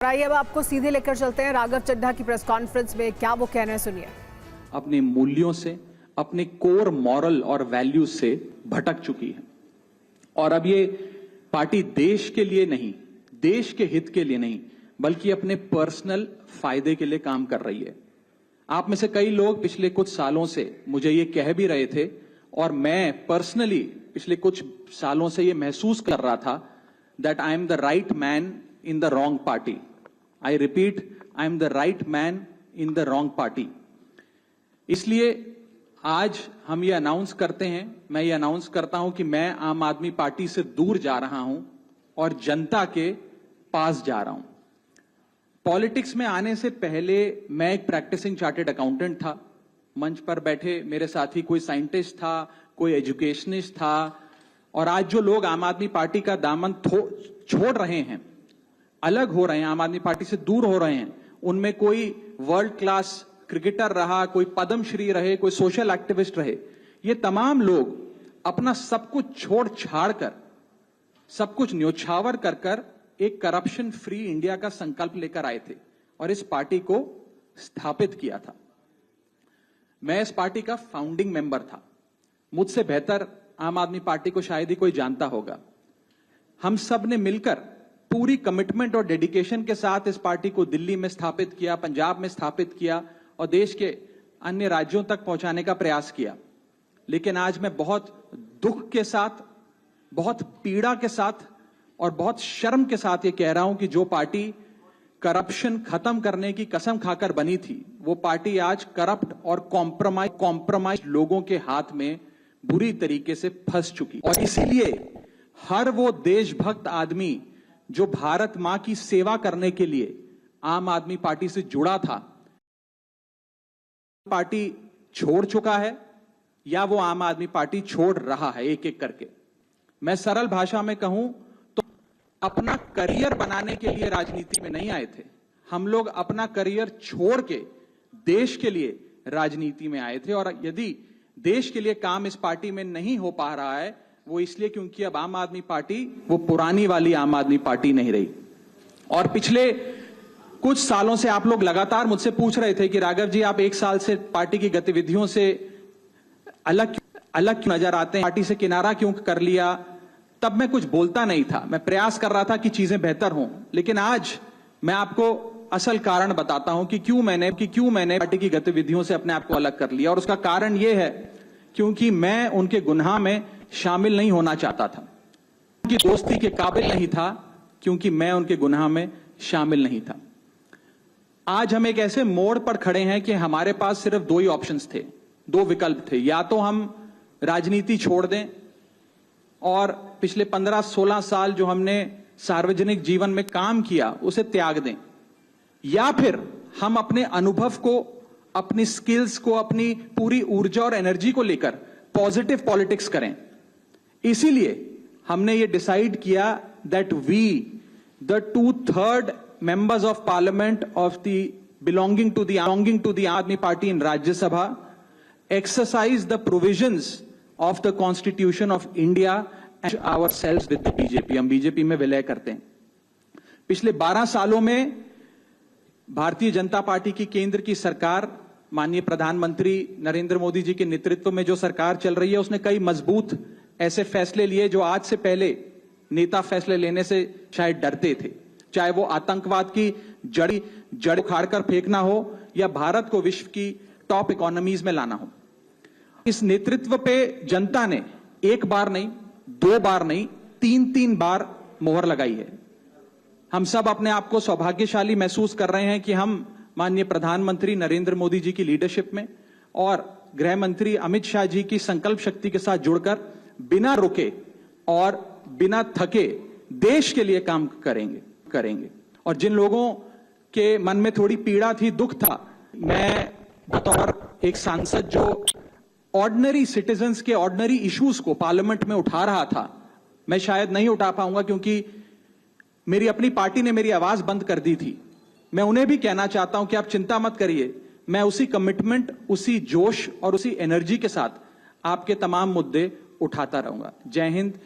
आइए अब आपको सीधे लेकर चलते हैं राघव चड्ढा की प्रेस कॉन्फ्रेंस में, क्या वो कहना है सुनिए। अपने मूल्यों से, अपने कोर मॉरल और वैल्यूज से भटक चुकी है और अब ये पार्टी देश के लिए नहीं, देश के हित के लिए नहीं, बल्कि अपने पर्सनल फायदे के लिए काम कर रही है। आप में से कई लोग पिछले कुछ सालों से मुझे ये कह भी रहे थे और मैं पर्सनली पिछले कुछ सालों से ये महसूस कर रहा था that I am the right man in the wrong party. I repeat, I am the right man in the wrong party. इसलिए आज हम ये अनाउंस करते हैं, मैं ये अनाउंस करता हूं कि मैं आम आदमी पार्टी से दूर जा रहा हूं और जनता के पास जा रहा हूं। पॉलिटिक्स में आने से पहले मैं एक प्रैक्टिसिंग चार्टर्ड अकाउंटेंट था। मंच पर बैठे मेरे साथी कोई साइंटिस्ट था, कोई एजुकेशनिस्ट था, और आज जो लोग आम आदमी पार्टी का दामन छोड़ रहे हैं, अलग हो रहे हैं, आम आदमी पार्टी से दूर हो रहे हैं, उनमें कोई वर्ल्ड क्लास क्रिकेटर रहा, कोई पद्मश्री रहे, कोई सोशल एक्टिविस्ट रहे, ये तमाम लोग अपना सब कुछ छोड़ छाड़ कर, सब कुछ न्योछावर कर कर एक करप्शन फ्री इंडिया का संकल्प लेकर आए थे और इस पार्टी को स्थापित किया था। मैं इस पार्टी का फाउंडिंग मेंबर था। मुझसे बेहतर आम आदमी पार्टी को शायद ही कोई जानता होगा। हम सब ने मिलकर पूरी कमिटमेंट और डेडिकेशन के साथ इस पार्टी को दिल्ली में स्थापित किया, पंजाब में स्थापित किया और देश के अन्य राज्यों तक पहुंचाने का प्रयास किया। लेकिन आज मैं बहुत दुख के साथ, बहुत पीड़ा के साथ और बहुत शर्म के साथ ये कह रहा हूं कि जो पार्टी करप्शन खत्म करने की कसम खाकर बनी थी, वो पार्टी आज करप्ट और कॉम्प्रोमाइज लोगों के हाथ में बुरी तरीके से फंस चुकी। और इसीलिए हर वो देशभक्त आदमी जो भारत मां की सेवा करने के लिए आम आदमी पार्टी से जुड़ा था, पार्टी छोड़ चुका है या वो आम आदमी पार्टी छोड़ रहा है एक एक करके। मैं सरल भाषा में कहूं तो अपना करियर बनाने के लिए राजनीति में नहीं आए थे। हम लोग अपना करियर छोड़ के देश के लिए राजनीति में आए थे, और यदि देश के लिए काम इस पार्टी में नहीं हो पा रहा है, वो इसलिए क्योंकि अब आम आदमी पार्टी वो पुरानी वाली आम आदमी पार्टी नहीं रही। और पिछले कुछ सालों से आप लोग लगातार मुझसे पूछ रहे थे कि राघव जी, आप एक साल से पार्टी की गतिविधियों से अलग क्यों नजर आते हैं, पार्टी से किनारा क्यों कर लिया। तब मैं कुछ बोलता नहीं था, मैं प्रयास कर रहा था कि चीजें बेहतर हों। लेकिन आज मैं आपको असल कारण बताता हूं कि क्यों मैंने पार्टी की गतिविधियों से अपने आप को अलग कर लिया। और उसका कारण यह है क्योंकि मैं उनके गुनाह में शामिल नहीं होना चाहता था, उनकी दोस्ती के काबिल नहीं था, क्योंकि मैं उनके गुनाह में शामिल नहीं था। आज हम एक ऐसे मोड़ पर खड़े हैं कि हमारे पास सिर्फ दो ही ऑप्शंस थे, दो विकल्प थे। या तो हम राजनीति छोड़ दें और पिछले 15-16 साल जो हमने सार्वजनिक जीवन में काम किया उसे त्याग दें, या फिर हम अपने अनुभव को, अपनी स्किल्स को, अपनी पूरी ऊर्जा और एनर्जी को लेकर पॉजिटिव पॉलिटिक्स करें। इसीलिए हमने ये डिसाइड किया that we the 2/3 members of parliament of the belonging to the Aadmi Party in Rajya Sabha exercise the provisions of the Constitution of India and ourselves with the BJP। हम BJP में विलय करते हैं। पिछले 12 सालों में Bharatiya Janata party की केंद्र की सरकार, माननीय प्रधानमंत्री नरेंद्र मोदी जी के नेतृत्व में जो सरकार चल रही है, उसने कई मजबूत ऐसे फैसले लिए जो आज से पहले नेता फैसले लेने से शायद डरते थे। चाहे वो आतंकवाद की जड़ उखाड़कर फेंकना हो या भारत को विश्व की टॉप इकोनॉमीज में लाना हो। इस नेतृत्व पे जनता ने एक बार नहीं, 2 बार नहीं, 3 बार मोहर लगाई है। हम सब अपने आप को सौभाग्यशाली महसूस कर रहे हैं कि हम माननीय प्रधानमंत्री नरेंद्र मोदी जी की लीडरशिप में और गृह मंत्री अमित शाह जी की संकल्प शक्ति के साथ जुड़कर बिना रुके और बिना थके देश के लिए काम करेंगे। और जिन लोगों के मन में थोड़ी पीड़ा थी, दुख था, मैं बतौर एक सांसद जो ऑर्डिनरी सिटीजन्स के ऑर्डिनरी इश्यूज को पार्लियामेंट में उठा रहा था, मैं शायद नहीं उठा पाऊंगा क्योंकि मेरी अपनी पार्टी ने मेरी आवाज बंद कर दी थी। मैं उन्हें भी कहना चाहता हूं कि आप चिंता मत करिए, मैं उसी कमिटमेंट, उसी जोश और उसी एनर्जी के साथ आपके तमाम मुद्दे उठाता रहूंगा। जय हिंद।